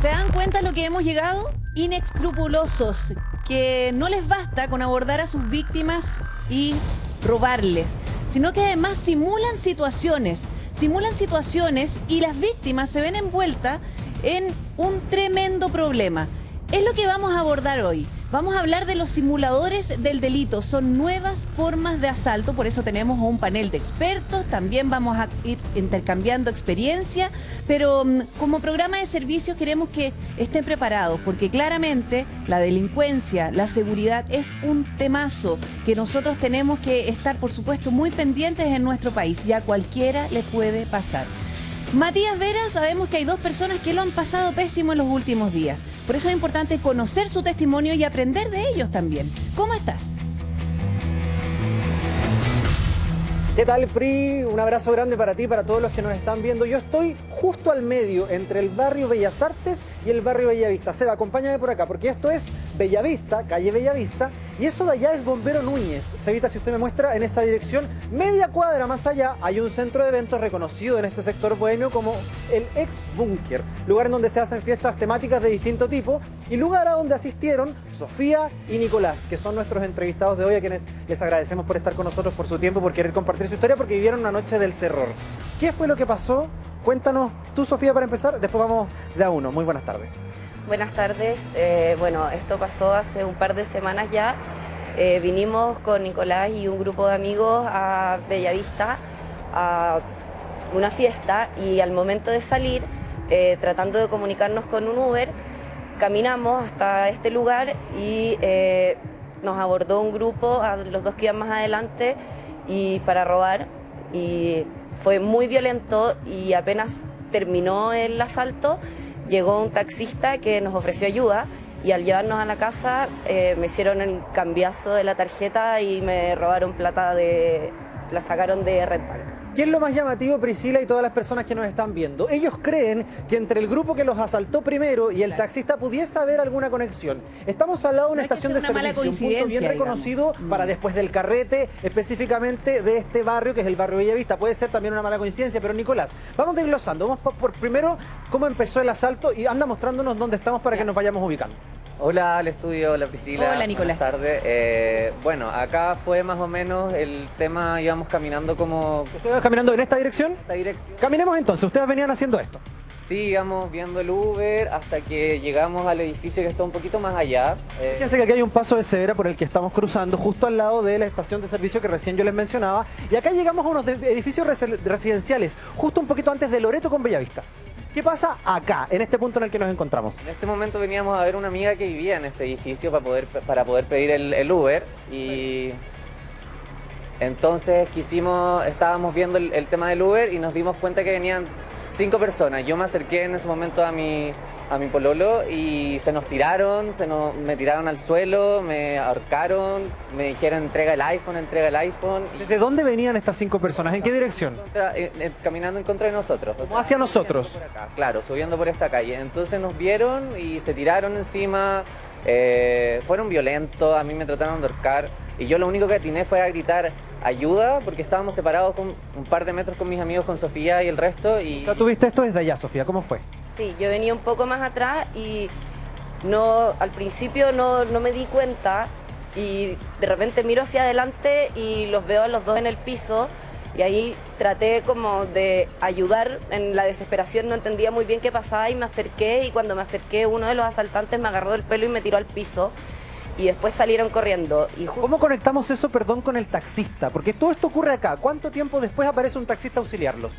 ¿Se dan cuenta lo que hemos llegado? Inescrupulosos, que no les basta con abordar a sus víctimas y robarles, sino que además simulan situaciones y las víctimas se ven envueltas en un tremendo problema. Es lo que vamos a abordar hoy. Vamos a hablar de los simuladores del delito. Son nuevas formas de asalto, por eso tenemos un panel de expertos. También vamos a ir intercambiando experiencia, pero como programa de servicios queremos que estén preparados, porque claramente la delincuencia, la seguridad es un temazo que nosotros tenemos que estar, por supuesto, muy pendientes en nuestro país. Y a cualquiera le puede pasar. Matías Vera, sabemos que hay dos personas que lo han pasado pésimo en los últimos días. Por eso es importante conocer su testimonio y aprender de ellos también. ¿Cómo estás? ¿Qué tal, Pri? Un abrazo grande para ti, para todos los que nos están viendo. Yo estoy justo al medio, entre el barrio Bellas Artes y el barrio Bellavista. Seba, acompáñame por acá, porque esto es Bellavista, calle Bellavista, y eso de allá es Bombero Núñez. Sebita, si usted me muestra, en esa dirección, media cuadra más allá, hay un centro de eventos reconocido en este sector bohemio como el Ex Búnker, lugar en donde se hacen fiestas temáticas de distinto tipo, y lugar a donde asistieron Sofía y Nicolás, que son nuestros entrevistados de hoy, a quienes les agradecemos por estar con nosotros, por su tiempo, por querer compartir su historia, porque vivieron una noche del terror. ¿Qué fue lo que pasó? Cuéntanos tú, Sofía, para empezar, después vamos de a uno. Muy buenas tardes. Buenas tardes. Bueno, esto pasó hace un par de semanas ya. Vinimos con Nicolás y un grupo de amigos a Bellavista a una fiesta, y al momento de salir, tratando de comunicarnos con un Uber, caminamos hasta este lugar y nos abordó un grupo, a los dos que iban más adelante, y para robar, y fue muy violento, y apenas terminó el asalto llegó un taxista que nos ofreció ayuda, y al llevarnos a la casa me hicieron el cambiazo de la tarjeta y me robaron plata, la sacaron de Red Bank. ¿Qué es lo más llamativo, Priscila, y todas las personas que nos están viendo? Ellos creen que entre el grupo que los asaltó primero y el taxista pudiese haber alguna conexión. Estamos al lado de una estación de servicio, un punto bien reconocido para después del carrete, específicamente de este barrio, que es el barrio Bellavista. Puede ser también una mala coincidencia, pero Nicolás, vamos desglosando. Vamos por primero cómo empezó el asalto, y anda mostrándonos dónde estamos para que nos vayamos ubicando. Hola al estudio, hola Priscila. Hola, Nicolás. Buenas tardes. Bueno, acá fue más o menos el tema, íbamos caminando como... ¿Ustedes van caminando en esta dirección? esta dirección. Caminemos entonces, ustedes venían haciendo esto. Sí, íbamos viendo el Uber hasta que llegamos al edificio que está un poquito más allá. Fíjense que aquí hay un paso de cebra por el que estamos cruzando, justo al lado de la estación de servicio que recién yo les mencionaba. Y acá llegamos a unos edificios residenciales, justo un poquito antes de Loreto con Bellavista. ¿Qué pasa acá, en este punto en el que nos encontramos? En este momento veníamos a ver una amiga que vivía en este edificio para poder pedir el Uber, y entonces estábamos viendo el tema del Uber y nos dimos cuenta que venían 5 personas. Yo me acerqué en ese momento a mi pololo y se nos tiraron, me tiraron al suelo, me ahorcaron, me dijeron entrega el iPhone. ¿De dónde venían estas 5 personas? ¿En qué dirección? Caminando en contra de nosotros. O sea, Hacia nosotros. por acá, claro, subiendo por esta calle. Entonces nos vieron y se tiraron encima, fueron violentos, a mí me trataron de ahorcar, y yo lo único que atiné fue a gritar ayuda, porque estábamos separados con un par de metros con mis amigos, con Sofía y el resto. Y... O sea, ¿tú viste esto desde allá, Sofía? ¿Cómo fue? Sí, yo venía un poco más atrás y al principio no me di cuenta, y de repente miro hacia adelante y los veo a los dos en el piso, y ahí traté como de ayudar en la desesperación, no entendía muy bien qué pasaba y me acerqué, y cuando me acerqué uno de los asaltantes me agarró del pelo y me tiró al piso. Y después salieron corriendo. ¿Cómo conectamos eso, perdón, con el taxista? Porque todo esto ocurre acá. ¿Cuánto tiempo después aparece un taxista a auxiliarlos?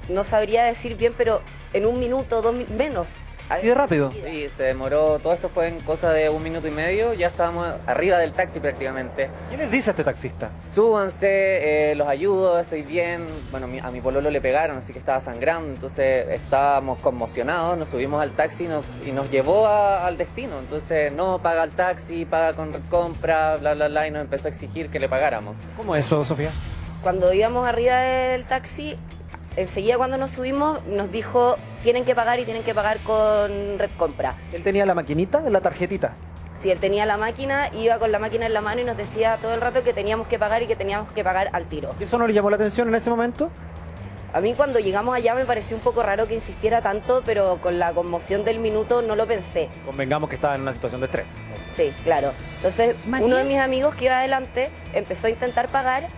No sabría decir bien, pero en 1 minuto, 2 menos. ¿Así de rápido? Sí, se demoró, todo esto fue en cosa de 1 minuto y medio, ya estábamos arriba del taxi prácticamente. ¿Qué les dice a este taxista? Súbanse, los ayudo, estoy bien. Bueno, a mi pololo le pegaron, así que estaba sangrando, entonces estábamos conmocionados, nos subimos al taxi y nos llevó al destino. Entonces, no, paga el taxi, paga con compra, bla, bla, bla, y nos empezó a exigir que le pagáramos. ¿Cómo es eso, Sofía? Cuando íbamos arriba del taxi, enseguida cuando nos subimos nos dijo tienen que pagar, y tienen que pagar con Red Compra. ¿Él tenía la maquinita, la tarjetita? Sí, él tenía la máquina, iba con la máquina en la mano y nos decía todo el rato que teníamos que pagar y que teníamos que pagar al tiro. ¿Y eso no le llamó la atención en ese momento? A mí cuando llegamos allá me pareció un poco raro que insistiera tanto, pero con la conmoción del minuto no lo pensé. Convengamos que estaba en una situación de estrés. Sí, claro. Entonces, Matías. uno de mis amigos que iba adelante empezó a intentar pagar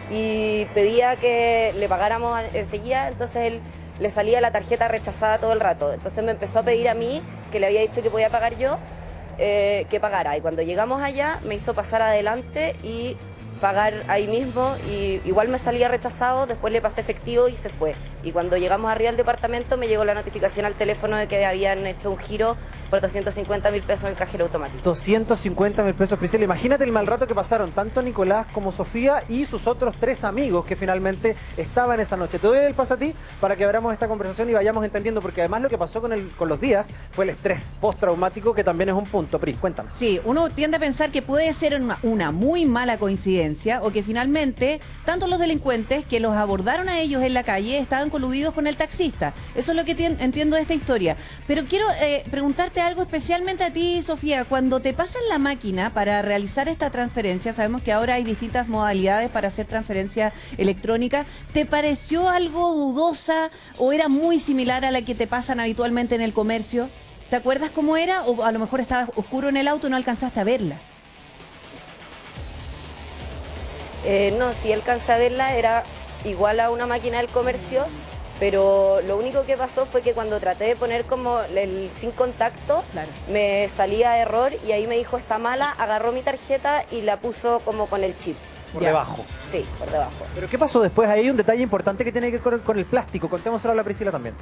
y pedía que le pagáramos enseguida, entonces él le salía la tarjeta rechazada todo el rato. Entonces me empezó a pedir a mí, que le había dicho que podía pagar yo, que pagara. Y cuando llegamos allá me hizo pasar adelante y pagar ahí mismo, y igual me salía rechazado, después le pasé efectivo y se fue. Y cuando llegamos arriba al departamento me llegó la notificación al teléfono de que habían hecho un giro por 250.000 pesos en el cajero automático. 250.000 pesos, Priscila. Imagínate el mal rato que pasaron tanto Nicolás como Sofía y sus otros 3 amigos que finalmente estaban esa noche. Te doy el paso a ti para que abramos esta conversación y vayamos entendiendo, porque además lo que pasó con los días fue el estrés postraumático, que también es un punto. Pri, cuéntame. Sí, uno tiende a pensar que puede ser una muy mala coincidencia o que finalmente tanto los delincuentes que los abordaron a ellos en la calle estaban coludidos con el taxista. Eso es lo que entiendo de esta historia. Pero quiero preguntarte algo especialmente a ti, Sofía. Cuando te pasan la máquina para realizar esta transferencia, sabemos que ahora hay distintas modalidades para hacer transferencia electrónica, ¿te pareció algo dudosa o era muy similar a la que te pasan habitualmente en el comercio? ¿Te acuerdas cómo era? O a lo mejor estaba oscuro en el auto y no alcanzaste a verla. No, sí alcancé a verla, era igual a una máquina del comercio, pero lo único que pasó fue que cuando traté de poner como el sin contacto, Claro. me salía error y ahí me dijo está mala, agarró mi tarjeta y la puso como con el chip. Por Ya. debajo. Sí, por debajo. Pero ¿qué pasó después? Ahí hay un detalle importante que tiene que ver con el plástico. Contémoselo a la Priscila también.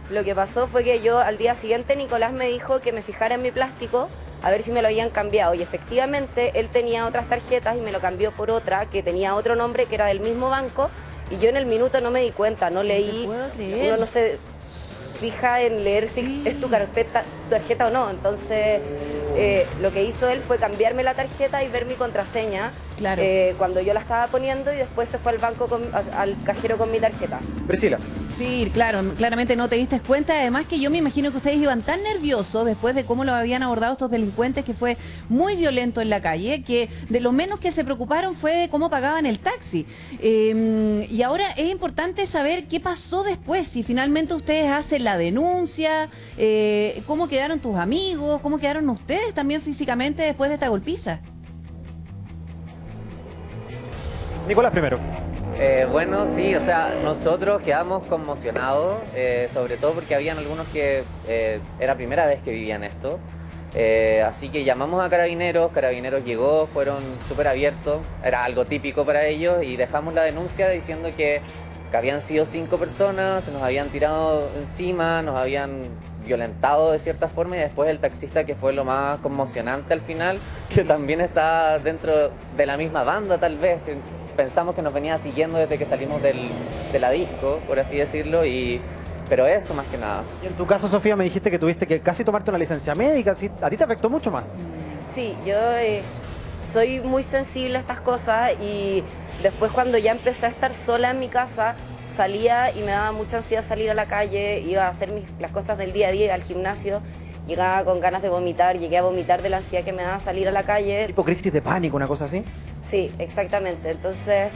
Lo que pasó fue que yo al día siguiente Nicolás me dijo que me fijara en mi plástico a ver si me lo habían cambiado, y efectivamente él tenía otras tarjetas y me lo cambió por otra que tenía otro nombre que era del mismo banco, y yo en el minuto no me di cuenta, no leí, puedo creer. uno no se fija en leer si Sí. es tu tarjeta o no, entonces lo que hizo él fue cambiarme la tarjeta y ver mi contraseña Claro. cuando yo la estaba poniendo, y después se fue al banco al cajero con mi tarjeta. Priscila. Sí, claro, claramente no te diste cuenta. Además que yo me imagino que ustedes iban tan nerviosos después de cómo lo habían abordado estos delincuentes, que fue muy violento en la calle, que de lo menos que se preocuparon fue de cómo pagaban el taxi. Y ahora es importante saber qué pasó después, si finalmente ustedes hacen la denuncia, cómo quedaron tus amigos, cómo quedaron ustedes también físicamente después de esta golpiza. Nicolás primero. Bueno, sí, o sea, nosotros quedamos conmocionados, sobre todo porque habían algunos que era primera vez que vivían esto. Así que llamamos a Carabineros, Carabineros llegó, fueron súper abiertos, era algo típico para ellos, y dejamos la denuncia diciendo que habían sido 5 personas, se nos habían tirado encima, nos habían violentado de cierta forma, y después el taxista, que fue lo más conmocionante al final, que también está dentro de la misma banda tal vez, que pensamos que nos venía siguiendo desde que salimos de la disco, por así decirlo, pero eso más que nada. Y en tu caso, Sofía, me dijiste que tuviste que casi tomarte una licencia médica. ¿Sí? ¿A ti te afectó mucho más? Sí, yo soy muy sensible a estas cosas, y después cuando ya empecé a estar sola en mi casa, salía y me daba mucha ansiedad salir a la calle, iba a hacer las cosas del día a día, al gimnasio, llegaba con ganas de vomitar, llegué a vomitar de la ansiedad que me daba salir a la calle. ¿Tipo crisis de pánico, una cosa así? Sí, exactamente. Entonces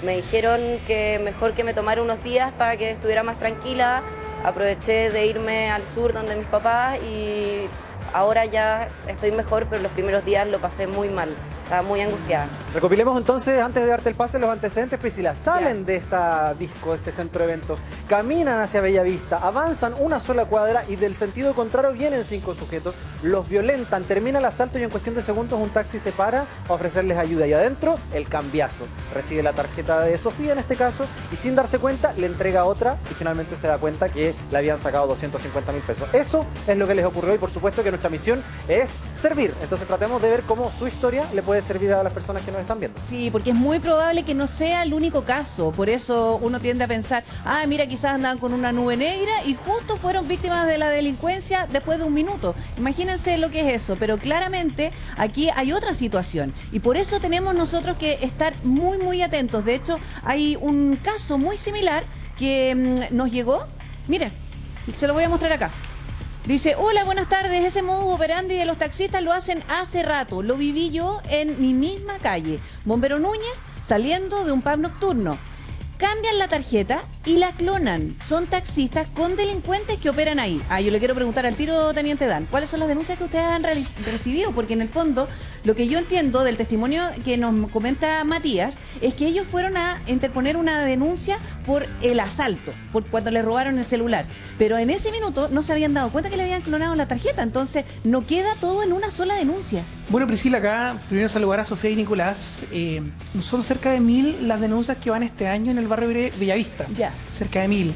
me dijeron que mejor que me tomara unos días para que estuviera más tranquila. Aproveché de irme al sur donde mis papás, y ahora ya estoy mejor, pero los primeros días lo pasé muy mal. Estaba muy angustiada. Recopilemos entonces, antes de darte el pase, los antecedentes. Priscila, salen de esta disco, de este centro de eventos, caminan hacia Bellavista, avanzan una sola cuadra y del sentido contrario vienen 5 sujetos, los violentan, termina el asalto y en cuestión de segundos un taxi se para a ofrecerles ayuda. Y adentro, el cambiazo. Recibe la tarjeta de Sofía en este caso y sin darse cuenta le entrega otra, y finalmente se da cuenta que le habían sacado 250.000 pesos. Eso es lo que les ocurrió, y por supuesto que nuestra misión es servir. Entonces tratemos de ver cómo su historia le puede servir a las personas que nos están viendo. Sí, porque es muy probable que no sea el único caso. Por eso uno tiende a pensar, mira, quizás andaban con una nube negra y justo fueron víctimas de la delincuencia después de un minuto. Imagínense lo que es eso. Pero claramente aquí hay otra situación, y por eso tenemos nosotros que estar muy, muy atentos. De hecho, hay un caso muy similar que nos llegó. Miren, se lo voy a mostrar acá. Dice, hola, buenas tardes, ese modus operandi de los taxistas lo hacen hace rato, lo viví yo en mi misma calle, Bombero Núñez, saliendo de un pub nocturno. cambian la tarjeta y la clonan. Son taxistas con delincuentes que operan ahí. Yo le quiero preguntar al tiro, Teniente Dan, ¿cuáles son las denuncias que ustedes han recibido? Porque en el fondo, lo que yo entiendo del testimonio que nos comenta Matías, es que ellos fueron a interponer una denuncia por el asalto, por cuando le robaron el celular. Pero en ese minuto no se habían dado cuenta que le habían clonado la tarjeta, entonces no queda todo en una sola denuncia. Bueno, Priscila, acá primero saludar a Sofía y Nicolás. Son cerca de 1000 las denuncias que van este año en el barrio Bellavista. Ya. Cerca de 1000.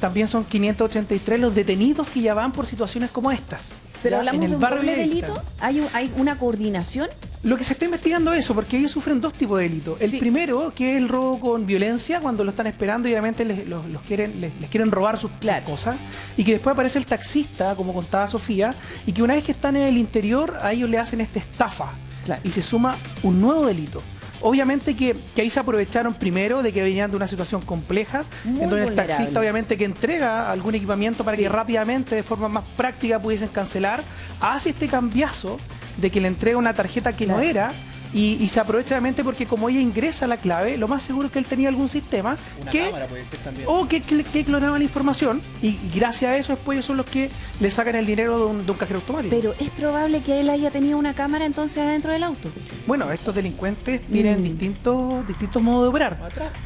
También son 583 los detenidos que ya van por situaciones como estas. Pero ¿ya? hablamos En el de un barrio doble Bellavista. delito, ¿hay una coordinación? Lo que se está investigando es eso, porque ellos sufren dos tipos de delitos. El primero, que es el robo con violencia, cuando lo están esperando y obviamente les quieren robar sus cosas. Y que después aparece el taxista, como contaba Sofía, y que una vez que están en el interior, a ellos le hacen esta estafa. Claro. Y se suma un nuevo delito. Obviamente que ahí se aprovecharon primero de que venían de una situación compleja, Muy en donde el vulnerable. taxista obviamente que entrega algún equipamiento para que rápidamente, de forma más práctica, pudiesen cancelar, hace este cambiazo de que le entrega una tarjeta que no era y se aprovecha obviamente porque como ella ingresa la clave, lo más seguro es que él tenía algún sistema cámara puede ser también. o que clonaba la información y gracias a eso después ellos son los que le sacan el dinero de un cajero automático. Pero es probable que él haya tenido una cámara entonces adentro del auto. Bueno, estos delincuentes tienen distintos modos de operar.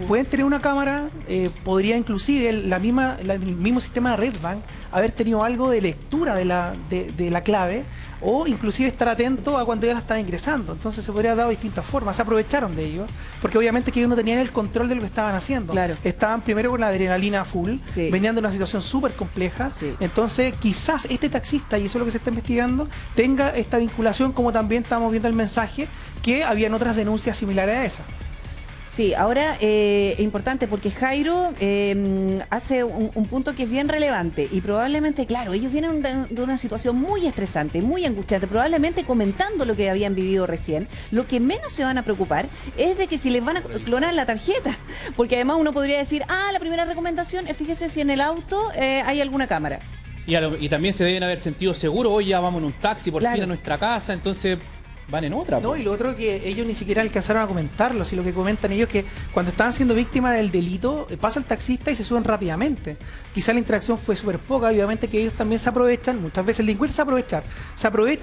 Pueden tener una cámara, podría inclusive el mismo sistema de Redbank haber tenido algo de lectura de la clave o inclusive estar atento a cuando ella la estaba ingresando. Entonces se podría haber dado de distintas formas. Se aprovecharon de ello, porque obviamente que ellos no tenían el control de lo que estaban haciendo. Claro. Estaban primero con la adrenalina full, Sí. venían de una situación súper compleja. Sí. Entonces quizás este taxista, y eso es lo que se está investigando, tenga esta vinculación, como también estamos viendo el mensaje, que habían otras denuncias similares a esa. Sí, ahora importante porque Jairo hace un punto que es bien relevante y probablemente, claro, ellos vienen de una situación muy estresante, muy angustiante, probablemente comentando lo que habían vivido recién. Lo que menos se van a preocupar es de que si les van a clonar la tarjeta, porque además uno podría decir, la primera recomendación es fíjese si en el auto hay alguna cámara. Y también se deben haber sentido seguros, hoy ya vamos en un taxi por fin a nuestra casa, entonces van en otra. No, y lo otro que ellos ni siquiera alcanzaron a comentarlo, si lo que comentan ellos es que cuando estaban siendo víctimas del delito, pasa el taxista y se suben rápidamente. Quizá la interacción fue súper poca, y obviamente que ellos también se aprovechan, muchas veces el delincuente se aprovecha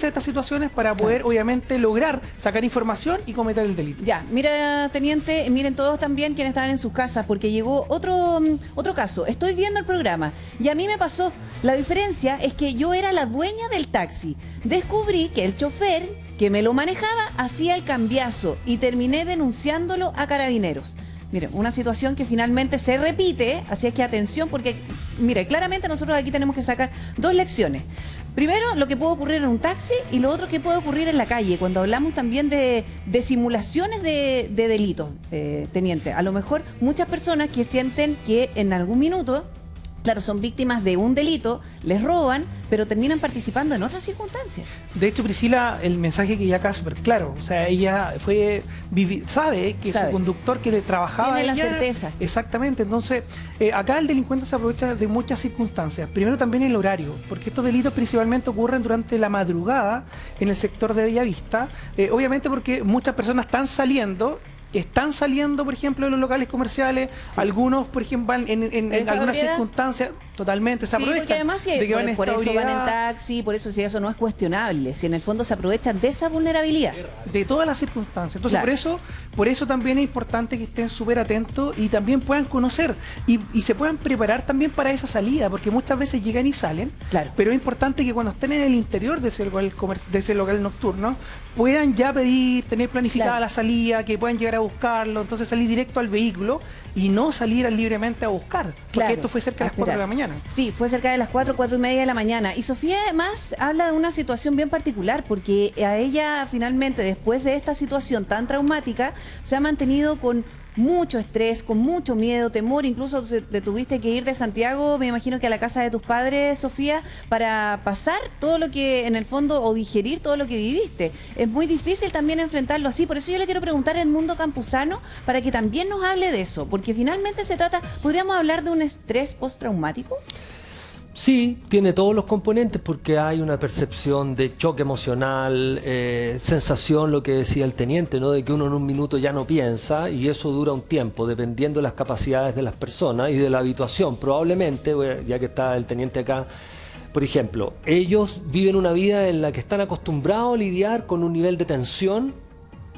de estas situaciones para poder obviamente lograr sacar información y cometer el delito. Ya, mira, teniente, miren todos también quienes estaban en sus casas, porque llegó otro caso. Estoy viendo el programa y a mí me pasó. La diferencia es que yo era la dueña del taxi. Descubrí que el chofer que me lo manejaba hacía el cambiazo y terminé denunciándolo a Carabineros. Mire, una situación que finalmente se repite, así es que atención, porque, mire, claramente nosotros aquí tenemos que sacar dos lecciones. Primero, lo que puede ocurrir en un taxi y lo otro que puede ocurrir en la calle. Cuando hablamos también de simulaciones de delitos, teniente, a lo mejor muchas personas que sienten que en algún minuto, claro, son víctimas de un delito, les roban, pero terminan participando en otras circunstancias. De hecho, Priscila, el mensaje que ya acá es súper claro. O sea, ella sabe que su conductor que trabajaba... Tiene la certeza. Exactamente. Entonces, acá el delincuente se aprovecha de muchas circunstancias. Primero también el horario, porque estos delitos principalmente ocurren durante la madrugada en el sector de Bellavista. Obviamente porque muchas personas están saliendo, por ejemplo, de los locales comerciales, algunos, por ejemplo, van en algunas circunstancias, totalmente se aprovechan. Porque además de que van en por eso estabilidad, van en taxi, por eso si eso no es cuestionable, si en el fondo se aprovechan de esa vulnerabilidad. de todas las circunstancias. Entonces, Claro. por eso también es importante que estén súper atentos y también puedan conocer y se puedan preparar también para esa salida, porque muchas veces llegan y salen, Claro. pero es importante que cuando estén en el interior de ese local nocturno, puedan ya tener planificada Claro. la salida, que puedan llegar a buscarlo, entonces salir directo al vehículo y no salir libremente a buscar, porque Claro. esto fue cerca de las 4 de la mañana. Sí, fue cerca de las 4:30 de la mañana. Y Sofía además habla de una situación bien particular, porque a ella finalmente, después de esta situación tan traumática, se ha mantenido con mucho estrés, con mucho miedo, temor, incluso te tuviste que ir de Santiago, me imagino que a la casa de tus padres, Sofía, para pasar todo lo que en el fondo, o digerir todo lo que viviste. Es muy difícil también enfrentarlo así, por eso yo le quiero preguntar a Edmundo Campuzano, para que también nos hable de eso, porque finalmente se trata, ¿podríamos hablar de un estrés postraumático? Sí, tiene todos los componentes porque hay una percepción de choque emocional, sensación, lo que decía el teniente, ¿no? De que uno en un minuto ya no piensa y eso dura un tiempo, dependiendo de las capacidades de las personas y de la habituación. Probablemente, ya que está el teniente acá, por ejemplo, ellos viven una vida en la que están acostumbrados a lidiar con un nivel de tensión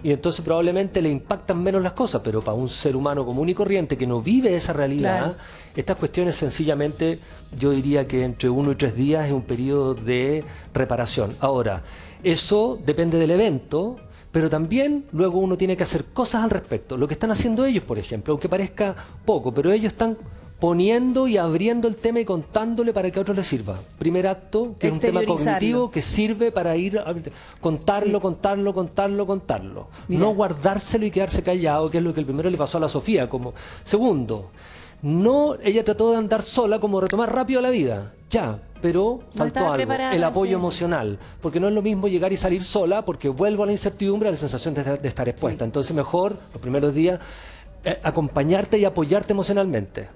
y entonces probablemente le impactan menos las cosas, pero para un ser humano común y corriente que no vive esa realidad, Claro. estas cuestiones sencillamente, yo diría que entre 1 y 3 días es un periodo de reparación. Ahora, eso depende del evento, pero también luego uno tiene que hacer cosas al respecto. Lo que están haciendo ellos, por ejemplo, aunque parezca poco, pero ellos están poniendo y abriendo el tema y contándole para que a otros les sirva. Primer acto, que es un tema Exteriorizarlo. cognitivo que sirve para ir a contarlo, contarlo. Mira. No guardárselo y quedarse callado, que es lo que el primero le pasó a la Sofía. Como segundo, no, ella trató de andar sola, como retomar rápido la vida, ya, pero No faltó estaba algo, preparada, el apoyo sí. emocional, porque no es lo mismo llegar y salir sola, porque vuelvo a la incertidumbre, a la sensación de estar expuesta. Sí. Entonces mejor, los primeros días, acompañarte y apoyarte emocionalmente.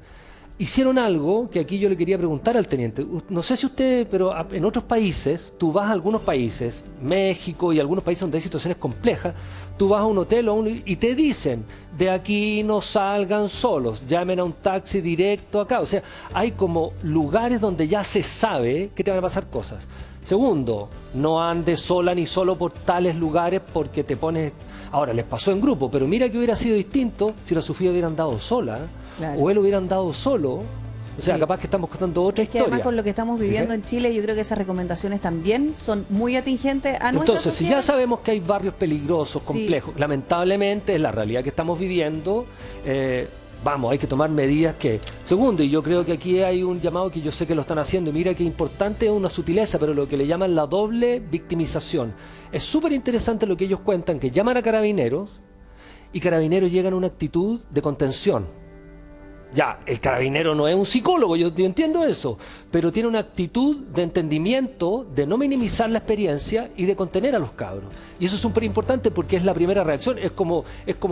Hicieron algo que aquí yo le quería preguntar al teniente. No sé si usted, pero en otros países, tú vas a algunos países, México y algunos países donde hay situaciones complejas, tú vas a un hotel y te dicen, de aquí no salgan solos, llamen a un taxi directo acá. O sea, hay como lugares donde ya se sabe que te van a pasar cosas. Segundo, no andes sola ni solo por tales lugares porque te pones... Ahora, les pasó en grupo, pero mira que hubiera sido distinto si la Sofía hubiera andado sola. Claro. O él hubiera andado solo, o sea, Sí. capaz que estamos contando otra Es que historia. además con lo que estamos viviendo en Chile, yo creo que esas recomendaciones también son muy atingentes a nuestra Entonces, si sociedad. ya sabemos que hay barrios peligrosos, Sí. complejos, lamentablemente es la realidad que estamos viviendo, vamos, hay que tomar medidas que... Segundo, y yo creo que aquí hay un llamado que yo sé que lo están haciendo, y mira que importante, es una sutileza, pero lo que le llaman la doble victimización. Es súper interesante lo que ellos cuentan, que llaman a carabineros, y carabineros llegan a una actitud de contención. Ya, el carabinero no es un psicólogo, yo entiendo eso, pero tiene una actitud de entendimiento, de no minimizar la experiencia y de contener a los cabros. Y eso es súper importante porque es la primera reacción, es como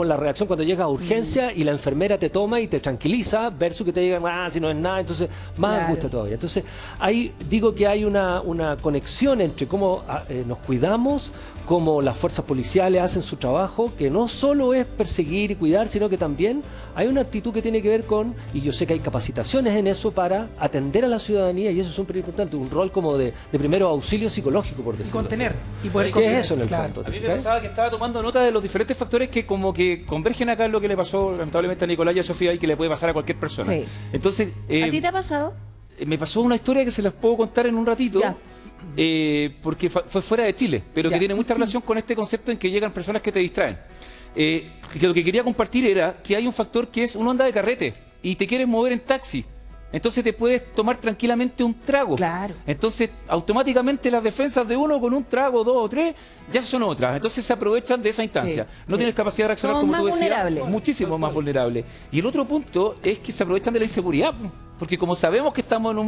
la reacción cuando llegas a urgencia y la enfermera te toma y te tranquiliza, versus que te digan, si no es nada, entonces más Claro. angustia todavía. Entonces, ahí digo que hay una conexión entre cómo nos cuidamos, cómo las fuerzas policiales hacen su trabajo, que no solo es perseguir y cuidar, sino que también hay una actitud que tiene que ver con, y yo sé que hay capacitaciones en eso para atender a la ciudadanía, y eso es súper importante, un rol como de primero auxilio psicológico, por Y decirlo contener. así. Y poder ¿Qué contener, es eso en el claro. fondo? A ¿te mí me fijas? pasaba que estaba tomando nota de los diferentes factores que como que convergen acá en lo que le pasó lamentablemente a Nicolás y a Sofía y que le puede pasar a cualquier persona. Sí. Entonces, ¿A ti te ha pasado? me pasó una historia que se las puedo contar en un ratito, Ya. porque fue fuera de Chile, pero Ya. que tiene mucha relación con este concepto en que llegan personas que te distraen. Que lo que quería compartir era que hay un factor que es uno anda de carrete y te quieres mover en taxi. Entonces te puedes tomar tranquilamente un trago. Claro. Entonces automáticamente las defensas de uno con un trago, 2 o 3, ya son otras. Entonces se aprovechan de esa instancia. Sí, No sí. tienes capacidad de reaccionar Somos como tú más decías. vulnerables. Muchísimo más vulnerable. Y el otro punto es que se aprovechan de la inseguridad. Porque como sabemos que estamos en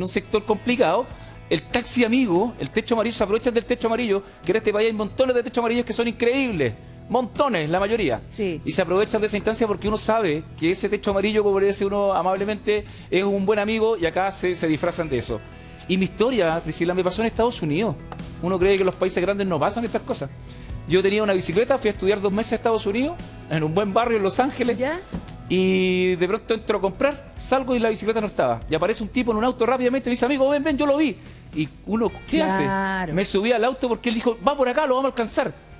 un sector complicado, el taxi amigo, el techo amarillo, se aprovechan del techo amarillo, que en este país hay montones de techos amarillos que son increíbles. Montones, la mayoría. Sí. Y se aprovechan de esa instancia porque uno sabe que ese techo amarillo, como le dice uno amablemente, es un buen amigo y acá se disfrazan de eso. Y mi historia, Priscila, me pasó en Estados Unidos. Uno cree que en los países grandes no pasan estas cosas. Yo tenía una bicicleta, fui a estudiar 2 meses a Estados Unidos, en un buen barrio en Los Ángeles. ¿Ya? Y de pronto entro a comprar, salgo y la bicicleta no estaba. Y aparece un tipo en un auto rápidamente y me dice, amigo, ven, yo lo vi. Y uno, ¿qué Claro. hace? Me subí al auto porque él dijo, va por acá, lo vamos a alcanzar.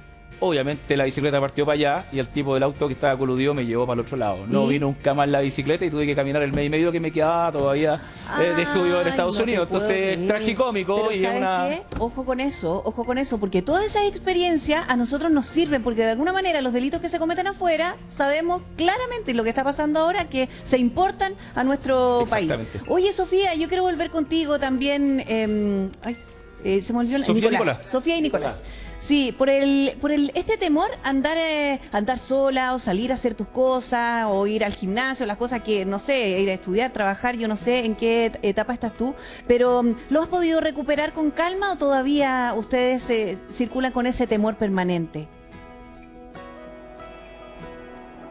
Obviamente la bicicleta partió para allá y el tipo del auto que estaba coludido me llevó para el otro lado. No ¿Y? vi nunca más la bicicleta y tuve que caminar el mes y medio que me quedaba todavía de estudio en Estados Ay, no te Unidos. puedo Entonces, creer. tragicómico Pero y es ¿sabes una... qué? Ojo con eso, porque todas esas experiencias a nosotros nos sirven, porque de alguna manera los delitos que se cometen afuera, sabemos claramente lo que está pasando ahora, que se importan a nuestro país. Exactamente. Oye, Sofía, yo quiero volver contigo también. Se me olvidó Sofía y Nicolás. Sofía y Nicolás. Sí, por este temor andar sola o salir a hacer tus cosas o ir al gimnasio, las cosas que, no sé, ir a estudiar, trabajar, yo no sé en qué etapa estás tú, pero ¿lo has podido recuperar con calma o todavía ustedes circulan con ese temor permanente?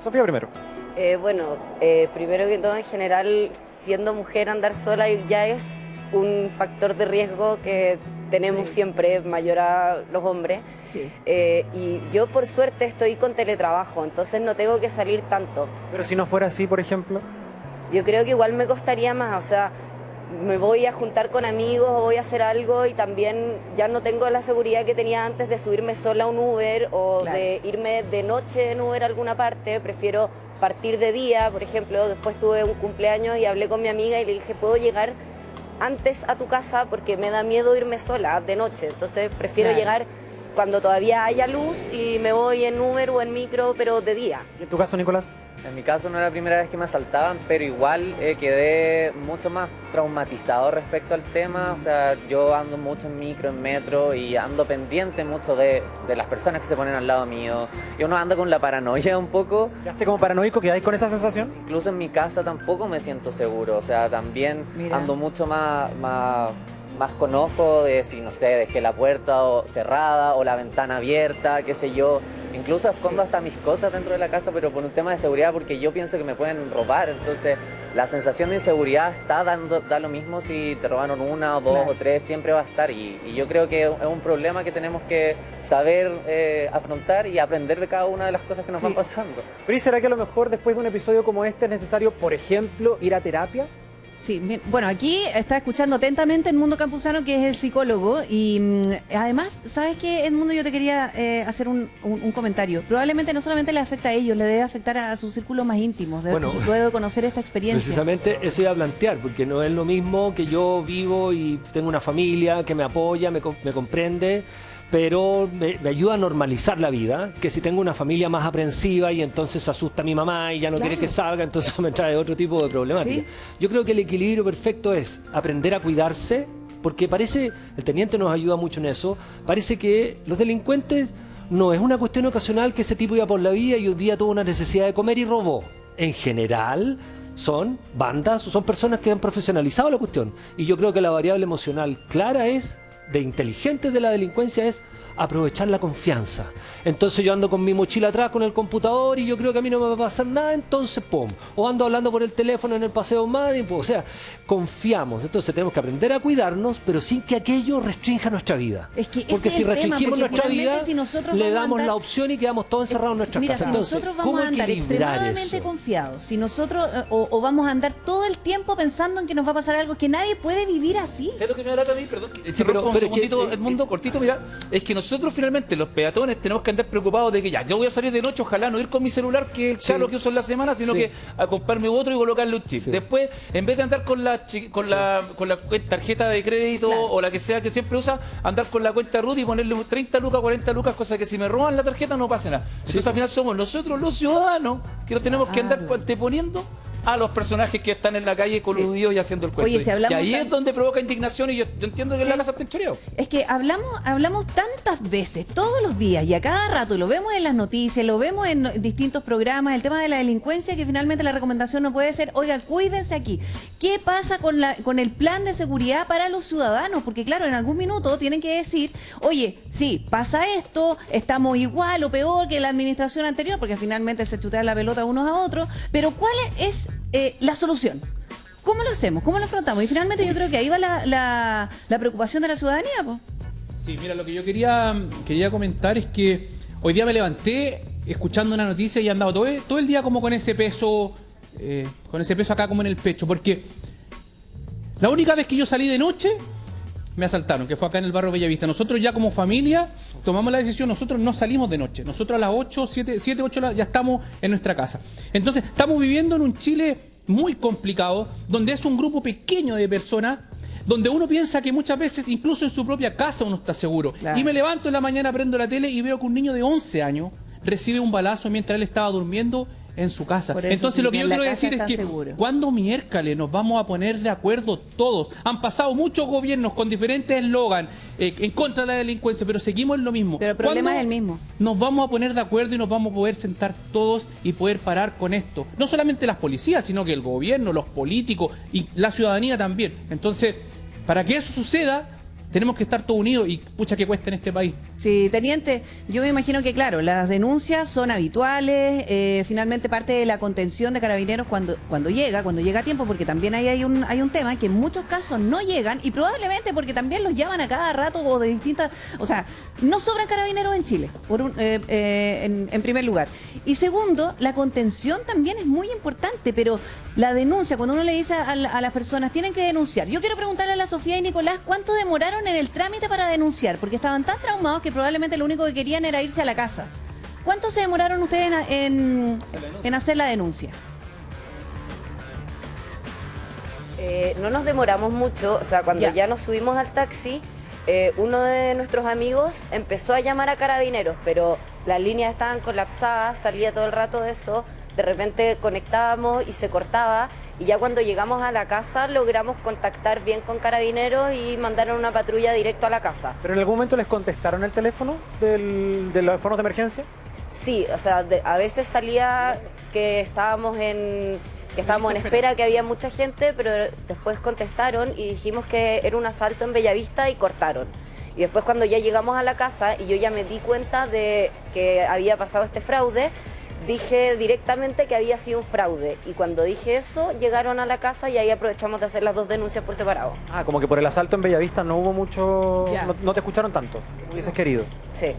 Sofía primero. Primero que todo, en general, siendo mujer, andar sola ya es un factor de riesgo que tenemos siempre, mayor a los hombres. Sí. Y yo por suerte estoy con teletrabajo, entonces no tengo que salir tanto. Pero si no fuera así, por ejemplo. Yo creo que igual me costaría más, o sea, me voy a juntar con amigos o voy a hacer algo y también ya no tengo la seguridad que tenía antes de subirme sola a un Uber o Claro. de irme de noche en Uber a alguna parte. Prefiero partir de día, por ejemplo. Después tuve un cumpleaños y hablé con mi amiga y le dije, ¿puedo llegar antes a tu casa? Porque me da miedo irme sola de noche. Entonces prefiero Claro. llegar cuando todavía haya luz y me voy en Uber o en micro, pero de día. ¿Y en tu caso, Nicolás? En mi caso no era la primera vez que me asaltaban, pero igual quedé mucho más traumatizado respecto al tema. O sea, yo ando mucho en micro, en metro y ando pendiente mucho de las personas que se ponen al lado mío. Y uno anda con la paranoia un poco. ¿Quedaste como paranoico? ¿Quedáis con esa sensación? Incluso en mi casa tampoco me siento seguro. O sea, también Mira. ando mucho más con ojo de si, no sé, dejé la puerta cerrada o la ventana abierta, qué sé yo. Incluso escondo hasta mis cosas dentro de la casa, pero por un tema de seguridad, porque yo pienso que me pueden robar. Entonces, la sensación de inseguridad da lo mismo si te robaron una o dos Claro. o tres, siempre va a estar. Y yo creo que es un problema que tenemos que saber afrontar y aprender de cada una de las cosas que nos Sí. van pasando. Pero ¿y será que a lo mejor después de un episodio como este es necesario, por ejemplo, ir a terapia? Sí, bueno, aquí está escuchando atentamente Edmundo Campuzano, que es el psicólogo, y además, ¿sabes qué, Edmundo? Yo te quería hacer un comentario. Probablemente no solamente le afecta a ellos, le debe afectar a su círculo más íntimo, Bueno, luego de conocer esta experiencia. Precisamente eso iba a plantear, porque no es lo mismo que yo vivo y tengo una familia que me apoya, me comprende, pero me ayuda a normalizar la vida, que si tengo una familia más aprensiva y entonces asusta a mi mamá y ya no Claro. quiere que salga, entonces me trae otro tipo de problemática. Sí. Yo creo que el equilibrio perfecto es aprender a cuidarse, porque parece, el teniente nos ayuda mucho en eso, parece que los delincuentes no es una cuestión ocasional que ese tipo iba por la vida y un día tuvo una necesidad de comer y robó. En general son bandas, son personas que han profesionalizado la cuestión. Y yo creo que la variable emocional clara es, de inteligentes de la delincuencia, es aprovechar la confianza. Entonces yo ando con mi mochila atrás con el computador y yo creo que a mí no me va a pasar nada, entonces pum. O ando hablando por el teléfono en el paseo Madrid, o sea, confiamos. Entonces tenemos que aprender a cuidarnos, pero sin que aquello restrinja nuestra vida. Es que ese porque es si el tema, restringimos porque nuestra finalmente vida, si nosotros le vamos a damos andar- la opción y quedamos todos encerrados en nuestra Mira, casa. si Entonces, nosotros ¿cómo vamos a andar equilibrar extremadamente eso? confiados, si nosotros o vamos a andar todo el tiempo pensando en que nos va a pasar algo, que nadie puede vivir así. ¿Sabes lo que me da lata a mí? Perdón, que Sí, pero un es que- segundito, Edmundo, cortito, mira. Es que nosotros finalmente, los peatones, tenemos que andar preocupados de que ya, yo voy a salir de noche, ojalá no ir con mi celular, que es el Sí. chalo que uso en la semana, sino Sí. que a comprarme otro y colocarle un chip. Sí. Después, en vez de andar con la tarjeta de crédito Claro. o la que sea que siempre usa, andar con la cuenta RUT y ponerle 30 lucas, 40 lucas, cosa que si me roban la tarjeta no pase nada. Entonces al final somos nosotros los ciudadanos que nos tenemos que andar Claro. anteponiendo a los personajes que están en la calle coludidos y haciendo el cuento. Oye, si hablamos y ahí tan- es donde provoca indignación y yo entiendo que en Sí. la casa está choreado. Es que hablamos tantas veces, todos los días y a cada rato, lo vemos en las noticias, lo vemos en distintos programas, el tema de la delincuencia, que finalmente la recomendación no puede ser, oiga, cuídense aquí. ¿Qué pasa con el plan de seguridad para los ciudadanos? Porque claro, en algún minuto tienen que decir, oye, sí, pasa esto, estamos igual o peor que la administración anterior, porque finalmente se chutean la pelota unos a otros, pero ¿cuál es la solución? ¿Cómo lo hacemos? ¿Cómo lo afrontamos? Y finalmente yo creo que ahí va la preocupación de la ciudadanía, pues. Sí, mira, lo que yo quería comentar es que hoy día me levanté escuchando una noticia y he andado todo el día como con ese peso acá como en el pecho, porque la única vez que yo salí de noche me asaltaron, que fue acá en el barrio Bellavista. Nosotros ya como familia tomamos la decisión, nosotros no salimos de noche, nosotros a las 8, 7, 8 ya estamos en nuestra casa. Entonces estamos viviendo en un Chile muy complicado, donde es un grupo pequeño de personas, donde uno piensa que muchas veces, incluso en su propia casa, uno está seguro. Claro. Y me levanto en la mañana, prendo la tele y veo que un niño de 11 años recibe un balazo mientras él estaba durmiendo en su casa. Por eso, Entonces sí, lo que en yo la quiero casa decir es está que seguro. ¿cuándo miércoles nos vamos a poner de acuerdo todos? Han pasado muchos gobiernos con diferentes eslogan en contra de la delincuencia, pero seguimos en lo mismo. Pero el problema ¿Cuándo es el mismo. nos vamos a poner de acuerdo y nos vamos a poder sentar todos y poder parar con esto? No solamente las policías, sino que el gobierno, los políticos y la ciudadanía también. Entonces, para que eso suceda, tenemos que estar todos unidos y pucha que cuesta en este país. Sí, teniente, yo me imagino que, claro, las denuncias son habituales, finalmente parte de la contención de Carabineros cuando llega a tiempo, porque también ahí hay un tema que en muchos casos no llegan, y probablemente porque también los llaman a cada rato o de distintas, o sea, no sobran Carabineros en Chile, en primer lugar. Y segundo, la contención también es muy importante, pero la denuncia, cuando uno le dice a las personas, tienen que denunciar. Yo quiero preguntarle a la Sofía y Nicolás, ¿cuánto demoraron en el trámite para denunciar? Porque estaban tan traumados que probablemente lo único que querían era irse a la casa. ¿Cuánto se demoraron ustedes en hacer la denuncia? No nos demoramos mucho, o sea, cuando ya nos subimos al taxi, uno de nuestros amigos empezó a llamar a Carabineros, pero las líneas estaban colapsadas, salía todo el rato de eso, de repente conectábamos y se cortaba, y ya cuando llegamos a la casa logramos contactar bien con Carabineros y mandaron una patrulla directo a la casa. ¿Pero en algún momento les contestaron el teléfono de los fondos de emergencia? Sí, o sea, a veces salía que estábamos en espera, que había mucha gente, pero después contestaron y dijimos que era un asalto en Bellavista y cortaron. Y después cuando ya llegamos a la casa y yo ya me di cuenta de que había pasado este fraude, dije directamente que había sido un fraude. Y cuando dije eso, llegaron a la casa y ahí aprovechamos de hacer las dos denuncias por separado. Ah, como que por el asalto en Bellavista no hubo mucho... Ya. No te escucharon tanto, hubieses querido. Sí.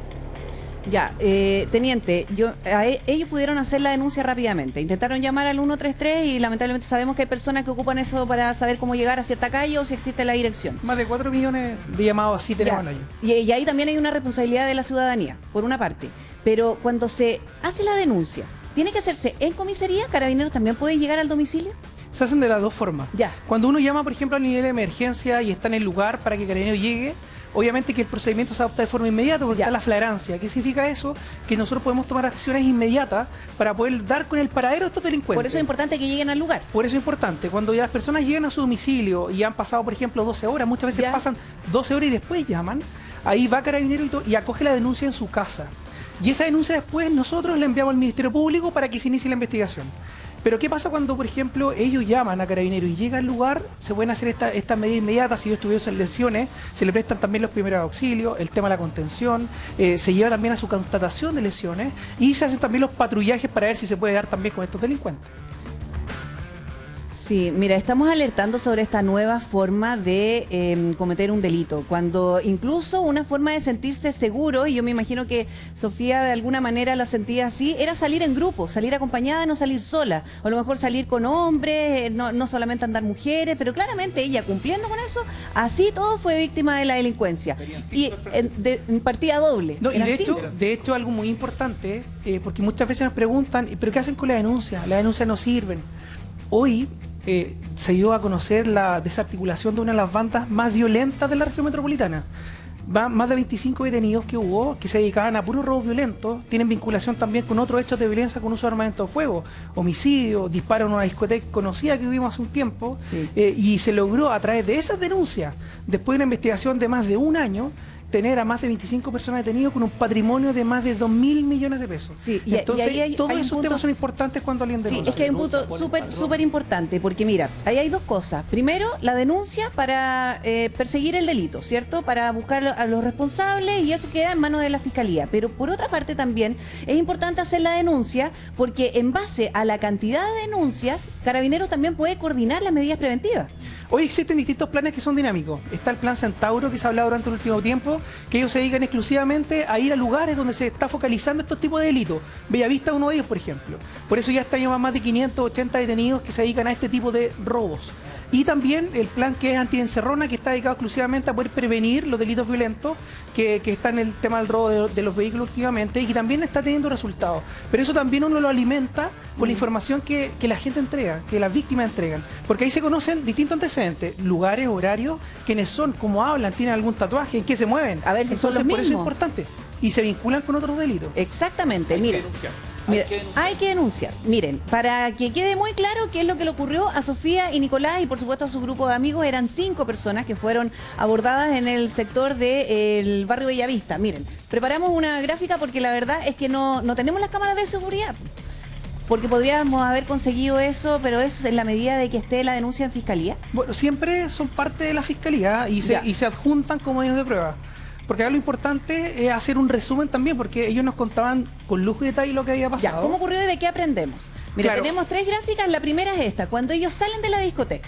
Ya, teniente, ellos pudieron hacer la denuncia rápidamente. Intentaron llamar al 133 y lamentablemente sabemos que hay personas que ocupan eso para saber cómo llegar a cierta calle o si existe la dirección. Más de 4 millones de llamados así tenemos al año. Y ahí también hay una responsabilidad de la ciudadanía, por una parte. Pero cuando se hace la denuncia, ¿tiene que hacerse en comisaría? ¿Carabineros también puede llegar al domicilio? Se hacen de las dos formas. Ya. Cuando uno llama, por ejemplo, al nivel de emergencia y está en el lugar para que Carabineros llegue, obviamente que el procedimiento se adopta de forma inmediata porque está la flagrancia. ¿Qué significa eso? Que nosotros podemos tomar acciones inmediatas para poder dar con el paradero de estos delincuentes. Por eso es importante que lleguen al lugar. Por eso es importante. Cuando ya las personas llegan a su domicilio y han pasado, por ejemplo, 12 horas, muchas veces pasan 12 horas y después llaman, ahí va Carabineros y acoge la denuncia en su casa. Y esa denuncia después nosotros la enviamos al Ministerio Público para que se inicie la investigación. Pero ¿qué pasa cuando, por ejemplo, ellos llaman a Carabineros y llega al lugar? Se pueden hacer estas medidas inmediatas. Si ellos tuvieron lesiones, se le prestan también los primeros auxilios, el tema de la contención, se lleva también a su constatación de lesiones y se hacen también los patrullajes para ver si se puede dar también con estos delincuentes. Sí, mira, estamos alertando sobre esta nueva forma de cometer un delito, cuando incluso una forma de sentirse seguro, y yo me imagino que Sofía de alguna manera la sentía así, era salir en grupo, salir acompañada, no salir sola, o a lo mejor salir con hombres, no solamente andar mujeres, pero claramente ella cumpliendo con eso, así todo fue víctima de la delincuencia. Y en partida doble. No, y de hecho algo muy importante, porque muchas veces nos preguntan, ¿pero qué hacen con la denuncia? Las denuncias no sirven. Hoy se dio a conocer la desarticulación de una de las bandas más violentas de la región metropolitana. Más de 25 detenidos que hubo, que se dedicaban a puros robos violentos, tienen vinculación también con otros hechos de violencia con uso de armamento de fuego, homicidio, disparo en una discoteca conocida que vivimos hace un tiempo, y se logró a través de esas denuncias, después de una investigación de más de un año, tener a más de 25 personas detenidas con un patrimonio de más de 2.000 millones de pesos. Sí, y entonces ahí todos esos temas son importantes cuando alguien denuncia. Sí, es que hay un punto súper importante, porque mira, ahí hay dos cosas. Primero, la denuncia para perseguir el delito, ¿cierto? Para buscar a los responsables, y eso queda en manos de la Fiscalía. Pero por otra parte también es importante hacer la denuncia, porque en base a la cantidad de denuncias, Carabineros también puede coordinar las medidas preventivas. Hoy existen distintos planes que son dinámicos. Está el plan Centauro, que se ha hablado durante el último tiempo, que ellos se dedican exclusivamente a ir a lugares donde se está focalizando estos tipos de delitos. Bellavista es uno de ellos, por ejemplo. Por eso ya están más de 580 detenidos que se dedican a este tipo de robos. Y también el plan que es antiencerrona, que está dedicado exclusivamente a poder prevenir los delitos violentos, que está en el tema del robo de los vehículos últimamente, y que también está teniendo resultados. Pero eso también uno lo alimenta con la información que la gente entrega, que las víctimas entregan. Porque ahí se conocen distintos antecedentes, lugares, horarios, quiénes son, cómo hablan, tienen algún tatuaje, en qué se mueven. A ver si son los por eso es mismos. importante. Y se vinculan con otros delitos. Exactamente, miren. Hay que denunciar. Miren, para que quede muy claro qué es lo que le ocurrió a Sofía y Nicolás y por supuesto a su grupo de amigos, eran 5 personas que fueron abordadas en el sector del barrio Bellavista. Miren, preparamos una gráfica porque la verdad es que no tenemos las cámaras de seguridad, porque podríamos haber conseguido eso, pero eso en la medida de que esté la denuncia en Fiscalía. Bueno, siempre son parte de la Fiscalía y se adjuntan como medios de prueba. porque acá lo importante es hacer un resumen también, porque ellos nos contaban con lujo y detalle lo que había pasado. Ya, ¿cómo ocurrió y de qué aprendemos? Mira, Claro. tenemos 3 gráficas. La primera es esta. Cuando ellos salen de la discoteca,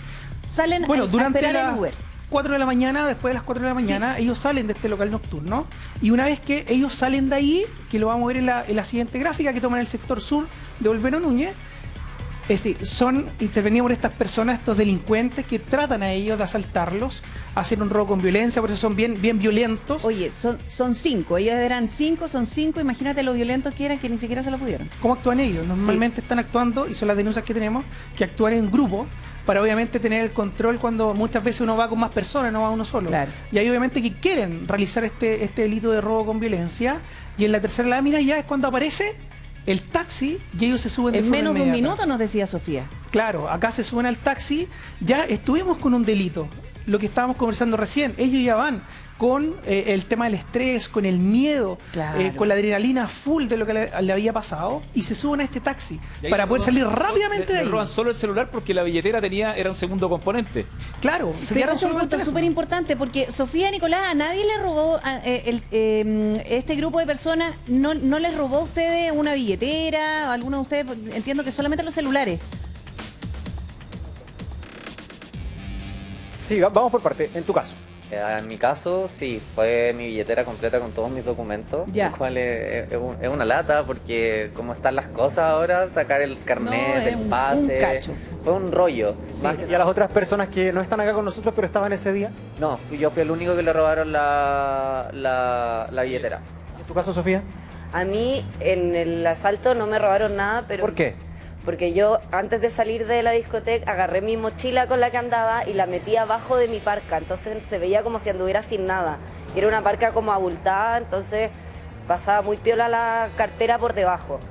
salen Bueno, a durante esperar el las Uber. 4 de la mañana, después de las 4 de la mañana, ellos salen de este local nocturno, y una vez que ellos salen de ahí, que lo vamos a ver en la siguiente gráfica, que toman el sector sur de Olvero Núñez, es decir, son intervenidos por estas personas, estos delincuentes que tratan a ellos de asaltarlos, hacer un robo con violencia, por eso son bien violentos. Oye, son 5. Ellos eran 5, son 5. Imagínate lo violentos que eran, que ni siquiera se lo pudieron. ¿Cómo actúan ellos? Normalmente están actuando, y son las denuncias que tenemos, que actúan en grupo para obviamente tener el control cuando muchas veces uno va con más personas, no va uno solo. Claro. Y hay obviamente que quieren realizar este delito de robo con violencia, y en la tercera lámina ya es cuando aparece el taxi y ellos se suben de En forma menos de un inmediata. minuto, nos decía Sofía. Claro, acá se suben al taxi, ya estuvimos con un delito, lo que estábamos conversando recién, ellos ya van con el tema del estrés, con el miedo, Claro. con la adrenalina full de lo que le había pasado, y se suben a este taxi Y ahí para le poder roban- salir rápidamente le de ahí. roban solo el celular porque la billetera era un segundo componente. Claro, se Pero quedaron eso es un solo con el punto teléfono. súper importante, porque Sofía, Nicolás, a nadie le robó, este grupo de personas no les robó a ustedes una billetera, a alguno de ustedes, entiendo que solamente los celulares. Sí, vamos por parte. En tu caso. En mi caso, sí, fue mi billetera completa con todos mis documentos, Ya. lo cual es una lata porque como están las cosas ahora, sacar el carnet, No, es el un pase, cacho. fue un rollo. Más que ¿Y a las otras personas que no están acá con nosotros pero estaban ese día? no, yo fui el único que le robaron la billetera. ¿En tu caso, Sofía? A mí en el asalto no me robaron nada, pero... ¿Por qué? Porque yo antes de salir de la discoteca agarré mi mochila con la que andaba y la metí abajo de mi parca, entonces se veía como si anduviera sin nada. Y era una parca como abultada, entonces pasaba muy piola la cartera por debajo,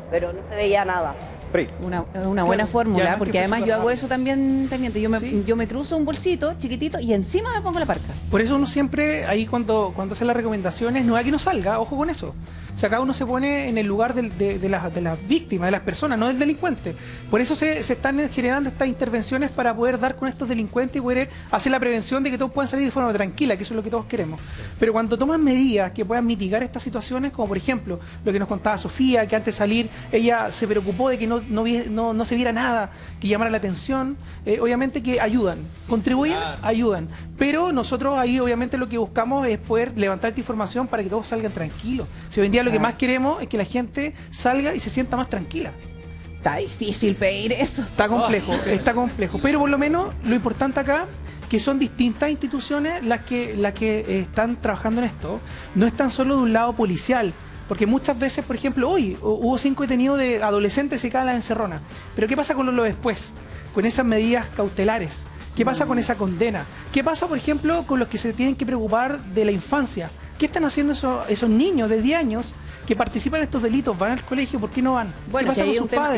pero no se veía nada. Pri. Una buena Claro, y fórmula, además que porque fue además súper yo hago rápido. eso también, teniente. Sí. Yo me cruzo un bolsito chiquitito y encima me pongo la parca. Por eso uno siempre, ahí cuando hace las recomendaciones, no es que no salga, ojo con eso. O sea, cada uno se pone en el lugar de las víctimas, de las personas, no del delincuente. Por eso se están generando estas intervenciones para poder dar con estos delincuentes y poder hacer la prevención de que todos puedan salir de forma tranquila, que eso es lo que todos queremos. Pero cuando toman medidas que puedan mitigar estas situaciones, como por ejemplo lo que nos contaba Sofía, que antes de salir ella se preocupó de que no se viera nada que llamara la atención, obviamente que ayudan, contribuyen, claro. ayudan. Pero nosotros ahí obviamente lo que buscamos es poder levantar esta información para que todos salgan tranquilos. Si hoy en día lo que más queremos es que la gente salga y se sienta más tranquila. Está difícil pedir eso. Está complejo. Pero por lo menos lo importante acá, que son distintas instituciones las que están trabajando en esto. No están solo de un lado policial. Porque muchas veces, por ejemplo, hoy hubo 5 detenidos de adolescentes que se caen en la encerrona. Pero ¿qué pasa con lo después? Con esas medidas cautelares. ¿Qué pasa con esa condena? ¿Qué pasa, por ejemplo, con los que se tienen que preocupar de la infancia? ¿Qué están haciendo esos niños de 10 años que participan en estos delitos? ¿Van al colegio? ¿Por qué no van? Bueno, ¿Qué pasa que hay con un sus tema- padres?